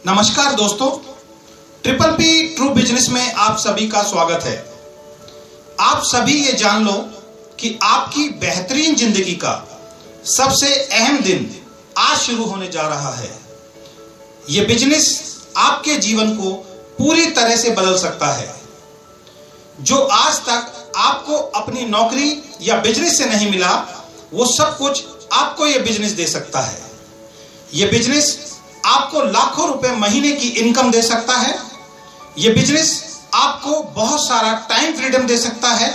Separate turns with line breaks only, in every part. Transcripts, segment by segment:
नमस्कार दोस्तों, triple P true business में आप सभी का स्वागत है। आप सभी ये जान लो कि आपकी बेहतरीन जिंदगी का सबसे अहम दिन आज शुरू होने जा रहा है। ये बिजनेस आपके जीवन को पूरी तरह से बदल सकता है। जो आज तक आपको अपनी नौकरी या बिजनेस से नहीं मिला, वो सब कुछ आपको ये बिजनेस दे सकता है। ये बिजनेस आपको लाखों रुपए महीने की इनकम दे सकता है। ये बिजनेस आपको बहुत सारा टाइम फ्रीडम दे सकता है।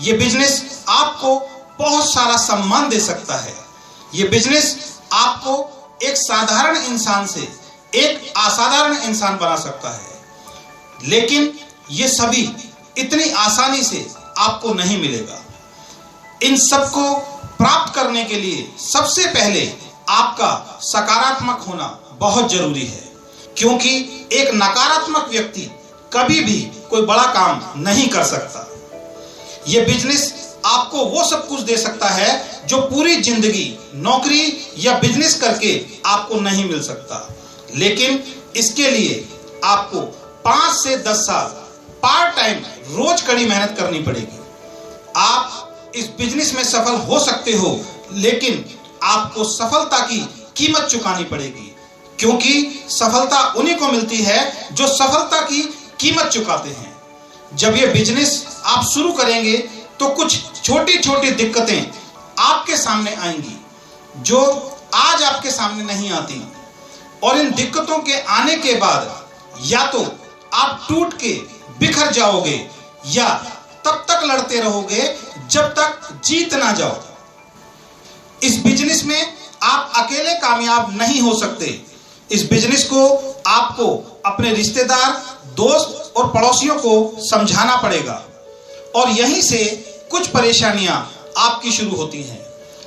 ये बिजनेस आपको बहुत सारा सम्मान दे सकता है। ये बिजनेस आपको एक साधारण इंसान से एक असाधारण इंसान बना सकता है। लेकिन ये सभी इतनी आसानी से आपको नहीं मिलेगा। इन सबको प्राप्त करने के लिए सबसे पहले आपका सकारात्मक होना बहुत जरूरी है, क्योंकि एक नकारात्मक व्यक्ति कभी भी कोई बड़ा काम नहीं कर सकता। यह बिजनेस आपको वो सब कुछ दे सकता है जो पूरी जिंदगी नौकरी या बिजनेस करके आपको नहीं मिल सकता। लेकिन इसके लिए आपको 5 से 10 साल पार्ट टाइम रोज कड़ी मेहनत करनी पड़ेगी। आप इस बिजनेस में सफल हो सकते हो, लेकिन आपको सफलता की कीमत चुकानी पड़ेगी, क्योंकि सफलता उन्हीं को मिलती है जो सफलता की कीमत चुकाते हैं। जब ये बिजनेस आप शुरू करेंगे तो कुछ छोटी छोटी दिक्कतें आपके सामने आएंगी जो आज आपके सामने नहीं आती, और इन दिक्कतों के आने के बाद या तो आप टूट के बिखर जाओगे या तब तक लड़ते रहोगे जब तक जीत ना जाओ। इस बिजनेस में आप अकेले कामयाब नहीं हो सकते। इस बिजनेस को आपको अपने रिश्तेदार, दोस्त और पड़ोसियों को समझाना पड़ेगा, और यहीं से कुछ परेशानियां आपकी शुरू होती हैं।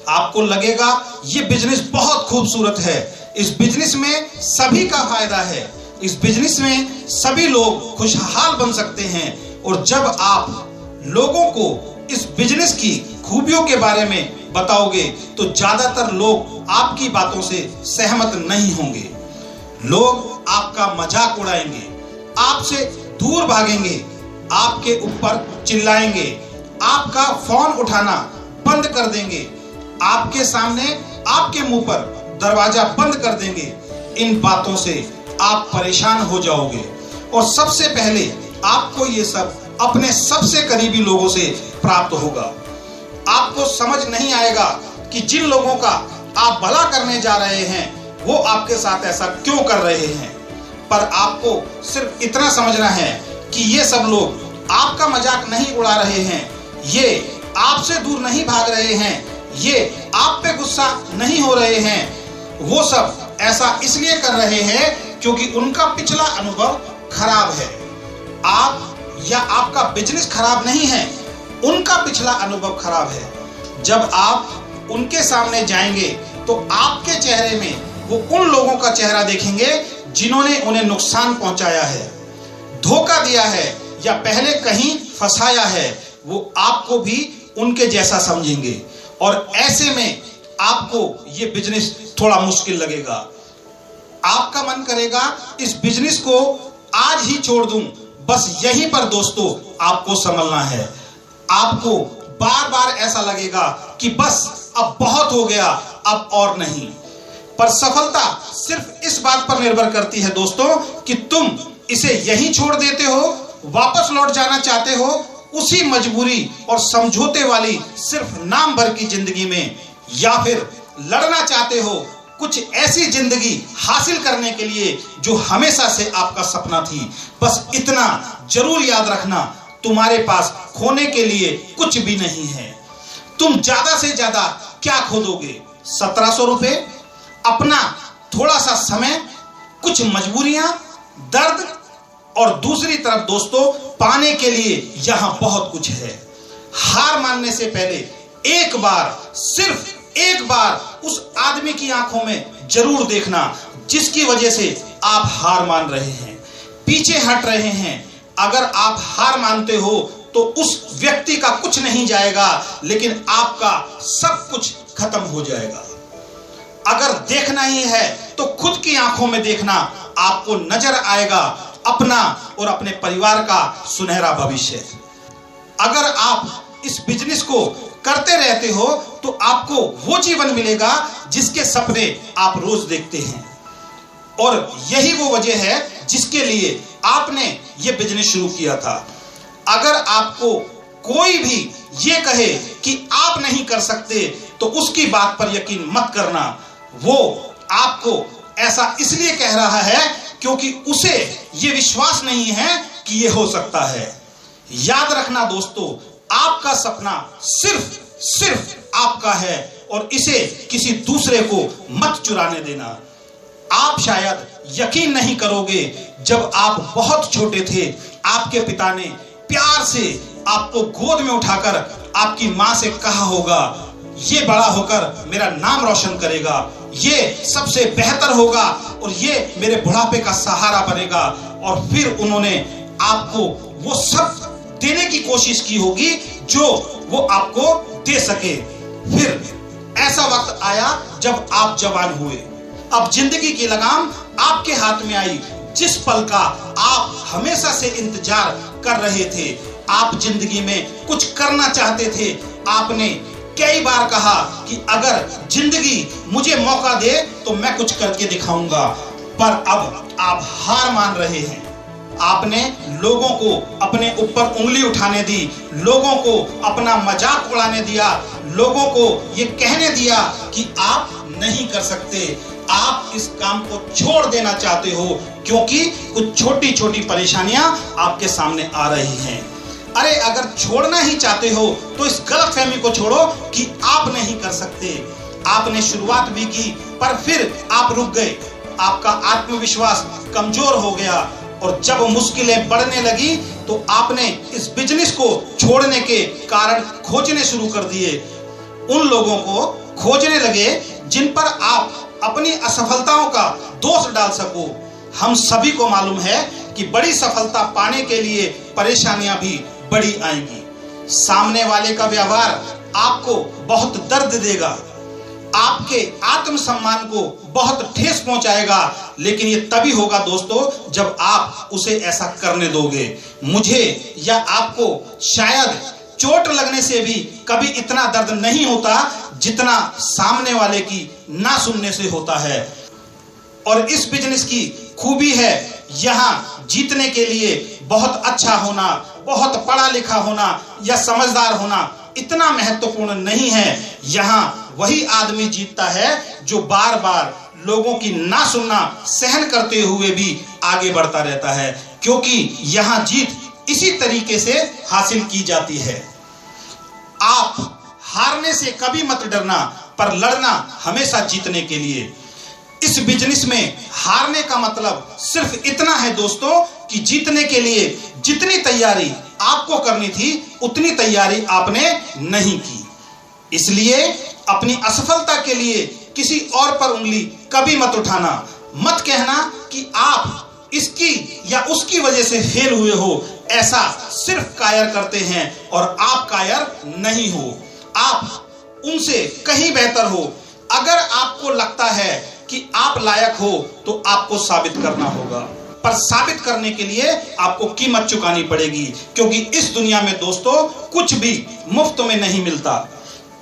आपको लगेगा ये बिजनेस बहुत खूबसूरत है, इस बिजनेस में सभी का फायदा है, इस बिजनेस में सभी लोग खुशहाल बन सकते हैं। और जब आप लोगों को इस बिजनेस की खूबियों के बारे में बताओगे तो ज्यादातर लोग आपकी बातों से सहमत नहीं होंगे। लोग आपका मजाक उड़ाएंगे, आपसे दूर भागेंगे, आपके ऊपर चिल्लाएंगे, आपका फोन उठाना बंद कर देंगे, आपके सामने आपके मुंह पर दरवाजा बंद कर देंगे। इन बातों से आप परेशान हो जाओगे, और सबसे पहले आपको ये सब अपने सबसे करीबी लोगों से प्राप्त होगा। आपको समझ नहीं आएगा कि जिन लोगों का आप भला करने जा रहे हैं वो आपके साथ ऐसा क्यों कर रहे हैं। पर आपको सिर्फ इतना समझना है कि ये सब लोग आपका मजाक नहीं उड़ा रहे हैं, ये आपसे दूर नहीं भाग रहे हैं, ये आप पे गुस्सा नहीं हो रहे हैं। वो सब ऐसा इसलिए कर रहे हैं क्योंकि उनका पिछला अनुभव खराब है। आप या आपका बिजनेस खराब नहीं है, उनका पिछला अनुभव खराब है। जब आप उनके सामने जाएंगे तो आपके चेहरे में वो उन लोगों का चेहरा देखेंगे जिन्होंने उन्हें नुकसान पहुंचाया है, धोखा दिया है या पहले कहीं फंसाया है। वो आपको भी उनके जैसा समझेंगे, और ऐसे में आपको ये बिजनेस थोड़ा मुश्किल लगेगा। आपका मन करेगा इस बिजनेस को आज ही छोड़ दूं। बस यहीं पर दोस्तों आपको संभलना है। आपको बार बार ऐसा लगेगा कि बस अब बहुत हो गया, अब और नहीं। पर सफलता सिर्फ इस बात पर निर्भर करती है दोस्तों कि तुम इसे यहीं छोड़ देते हो, वापस लौट जाना चाहते हो उसी मजबूरी और समझौते वाली सिर्फ नाम भर की जिंदगी में, या फिर लड़ना चाहते हो कुछ ऐसी जिंदगी हासिल करने के लिए जो हमेशा से आपका सपना थी। बस इतना जरूर याद रखना, तुम्हारे पास खोने के लिए कुछ भी नहीं है। तुम ज्यादा से ज्यादा क्या खो दोगे? 1700 रुपए, अपना थोड़ा सा समय, कुछ मजबूरियां, दर्द, और दूसरी तरफ दोस्तों पाने के लिए यहां बहुत कुछ है। हार मानने से पहले एक बार, सिर्फ एक बार उस आदमी की आंखों में जरूर देखना जिसकी वजह से आप हार मान रहे हैं, पीछे हट रहे हैं। अगर आप हार मानते हो तो उस व्यक्ति का कुछ नहीं जाएगा, लेकिन आपका सब कुछ खत्म हो जाएगा। अगर देखना ही है तो खुद की आंखों में देखना, आपको नजर आएगा अपना और अपने परिवार का सुनहरा भविष्य। अगर आप इस बिजनेस को करते रहते हो तो आपको वो जीवन मिलेगा जिसके सपने आप रोज देखते हैं, और यही वो वजह है जिसके लिए आपने ये बिजनेस शुरू किया था। अगर आपको कोई भी ये कहे कि आप नहीं कर सकते तो उसकी बात पर यकीन मत करना। वो आपको ऐसा इसलिए कह रहा है क्योंकि उसे ये विश्वास नहीं है कि ये हो सकता है। याद रखना दोस्तों, आपका सपना सिर्फ आपका है और इसे किसी दूसरे को मत चुराने देना। आप शायद यकीन नहीं करोगे, जब आप बहुत छोटे थे आपके पिता ने प्यार से आपको गोद में उठाकर आपकी मां से कहा होगा, ये बड़ा होकर मेरा नाम रोशन करेगा, ये सबसे बेहतर होगा और ये मेरे बुढ़ापे का सहारा बनेगा। और फिर उन्होंने आपको वो सब देने की कोशिश की होगी जो वो आपको दे सके। फिर ऐसा वक्त आया जब आप जवान हुए, अब जिंदगी की लगाम आपके हाथ में आई। जिस पल का आप हमेशा से इंतजार कर रहे थे, आप जिंदगी में कुछ करना चाहते थे। आपने कई बार कहा कि अगर जिंदगी मुझे मौका दे तो मैं कुछ करके दिखाऊंगा, पर अब आप हार मान रहे हैं। आपने लोगों को अपने ऊपर उंगली उठाने दी, लोगों को अपना मजाक उड़ाने दिया, लोगों को ये कहने दिया कि आप नहीं कर सकते। आप इस काम को छोड़ देना चाहते हो क्योंकि कुछ छोटी छोटी परेशानियां आपके सामने आ रही हैं। अरे अगर छोड़ना ही चाहते हो तो इस गलतफहमी को छोड़ो कि आप नहीं कर सकते। आपने शुरुआत भी की पर फिर आप रुक गए, आपका आत्मविश्वास कमजोर हो गया और जब मुश्किलें बढ़ने लगी तो आपने इस बिजनेस को छोड़ने के कारण खोजने शुरू कर दिए। उन लोगों को खोजने लगे जिन पर आप अपनी असफलताओं का दोष डाल सको। हम सभी को मालूम है कि बड़ी सफलता पाने के लिए परेशानियां भी बड़ी आएंगी। सामने वाले का व्यवहार आपको बहुत दर्द देगा, आपके आत्मसम्मान को बहुत ठेस पहुंचाएगा, लेकिन ये तभी होगा दोस्तों जब आप उसे ऐसा करने दोगे। मुझे या आपको शायद चोट लगने से भी कभी इतना दर्द नहीं होता जितना सामने वाले की ना सुनने से होता है। और इस बिजनेस की खूबी है, यहाँ जीतने के लिए बहुत अच्छा होना, बहुत पढ़ा लिखा होना या समझदार होना इतना महत्वपूर्ण नहीं है। यहाँ वही आदमी जीतता है जो बार बार लोगों की ना सुनना सहन करते हुए भी आगे बढ़ता रहता है, क्योंकि यहाँ जीत इसी तरीके से हासिल की जाती है। आप हारने से कभी मत डरना, पर लड़ना हमेशा जीतने के लिए। इस बिजनेस में हारने का मतलब सिर्फ इतना है दोस्तों कि जीतने के लिए जितनी तैयारी आपको करनी थी उतनी तैयारी आपने नहीं की। इसलिए अपनी असफलता के लिए किसी और पर उंगली कभी मत उठाना। मत कहना कि आप इसकी या उसकी वजह से फेल हुए हो। ऐसा सिर्फ कायर करते हैं और आप कायर नहीं हो, आप उनसे कहीं बेहतर हो। अगर आपको लगता है कि आप लायक हो तो आपको साबित करना होगा, पर साबित करने के लिए आपको कीमत चुकानी पड़ेगी, क्योंकि इस दुनिया में दोस्तों कुछ भी मुफ्त में नहीं मिलता।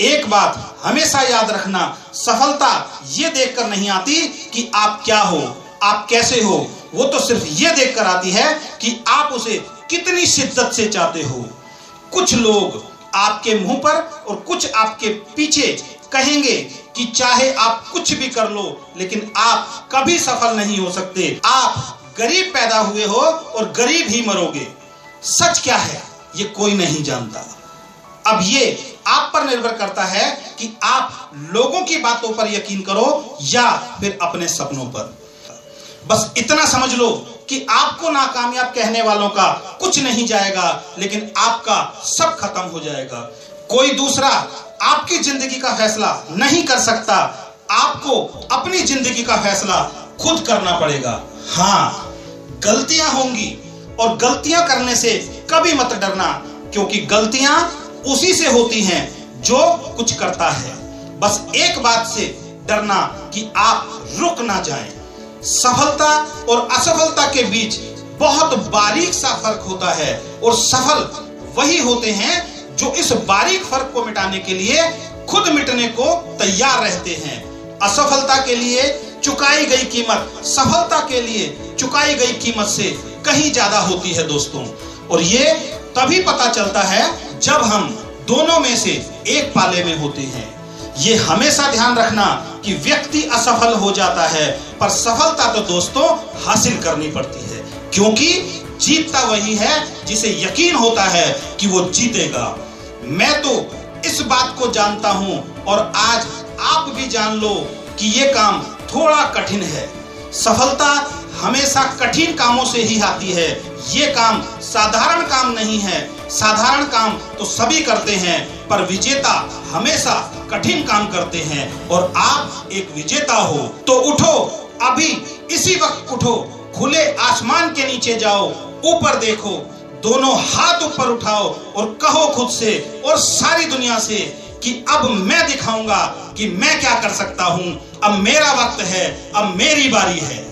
एक बात हमेशा याद रखना, सफलता ये देखकर नहीं आती कि आप क्या हो, आप कैसे हो, वो तो सिर्फ ये देखकर आती है कि आप उसे कितनी शिद्दत से चाहते हो। कुछ लोग आपके मुंह पर और कुछ आपके पीछे कहेंगे कि चाहे आप कुछ भी कर लो लेकिन आप कभी सफल नहीं हो सकते, आप गरीब पैदा हुए हो और गरीब ही मरोगे। सच क्या है ये कोई नहीं जानता। अब ये आप पर निर्भर करता है कि आप लोगों की बातों पर यकीन करो या फिर अपने सपनों पर। बस इतना समझ लो कि आपको नाकामयाब कहने वालों का कुछ नहीं जाएगा, लेकिन आपका सब खत्म हो जाएगा। कोई दूसरा आपकी जिंदगी का फैसला नहीं कर सकता, आपको अपनी जिंदगी का फैसला खुद करना पड़ेगा। हाँ, गलतियां होंगी और गलतियां करने से कभी मत डरना, क्योंकि गलतियां उसी से होती हैं जो कुछ करता है। बस एक बात से डरना कि आप रुक ना जाएं। सफलता और असफलता के बीच बहुत बारीक सा फर्क होता है और सफल वही होते हैं जो इस बारीक फर्क को मिटाने के लिए खुद मिटने को तैयार रहते हैं। असफलता के लिए चुकाई गई कीमत सफलता के लिए चुकाई गई कीमत से कहीं ज्यादा होती है दोस्तों, और ये तभी पता चलता है जब हम दोनों में से एक पाले में होते हैं। ये हमेशा ध्यान रखना कि व्यक्ति असफल हो जाता है पर सफलता तो दोस्तों हासिल करनी पड़ती है, क्योंकि जीतता वही है जिसे यकीन होता है कि वो जीतेगा। मैं तो इस बात को जानता हूं और आज आप भी जान लो कि ये काम थोड़ा कठिन है। सफलता हमेशा कठिन कामों से ही आती है। ये काम साधारण काम नहीं है। साधारण काम तो सभी करते हैं पर विजेता हमेशा कठिन काम करते हैं, और आप एक विजेता हो तो उठो, अभी इसी वक्त उठो, खुले आसमान के नीचे जाओ, ऊपर देखो, दोनों हाथ ऊपर उठाओ और कहो खुद से और सारी दुनिया से कि अब मैं दिखाऊंगा कि मैं क्या कर सकता हूं। अब मेरा वक्त है, अब मेरी बारी है।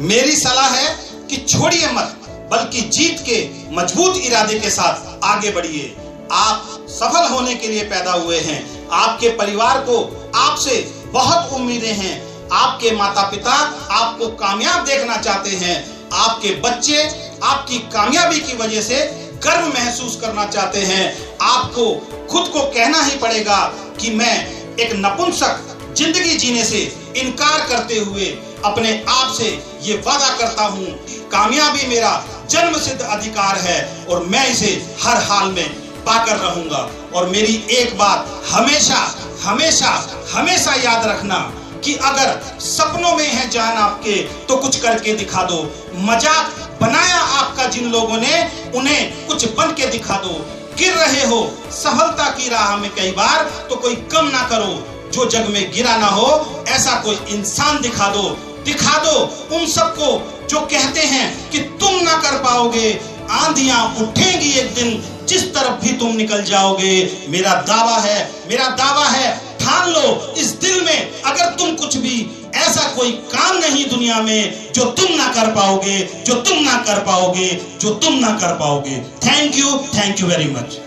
मेरी सलाह है कि छोड़िए मत, बल्कि जीत के मजबूत इरादे के साथ आगे बढ़िए। आप सफल होने के लिए पैदा हुए हैं। आपके परिवार को आपसे बहुत उम्मीदें हैं। आपके माता पिता आपको कामयाब देखना चाहते हैं। आपके बच्चे आपकी कामयाबी की वजह से गर्व महसूस करना चाहते हैं। आपको खुद को कहना ही पड़ेगा कि मैं एक नपुंसक जिंदगी जीने से इनकार करते हुए अपने आप से ये वादा करता हूँ, कामयाबी मेरा जन्मसिद्ध अधिकार है और मैं इसे हर हाल में पाकर रहूंगा। और मेरी एक बात हमेशा हमेशा हमेशा याद रखना कि अगर सपनों में है जान आपके तो कुछ करके दिखा दो। मजाक बनाया आपका जिन लोगों ने, उन्हें कुछ बन के दिखा दो। गिर रहे हो सफलता की राह में कई बार तो कोई कम ना करो। जो जग में गिरा ना हो ऐसा कोई इंसान दिखा दो। दिखा दो उन सबको जो कहते हैं कि तुम ना कर पाओगे। आंधियां उठेंगी एक दिन, जिस तरफ भी तुम निकल जाओगे। मेरा दावा है ठान लो इस दिल में, अगर तुम कुछ भी ऐसा कोई काम नहीं दुनिया में जो तुम ना कर पाओगे, जो तुम ना कर पाओगे, जो तुम ना कर पाओगे। Thank you very much.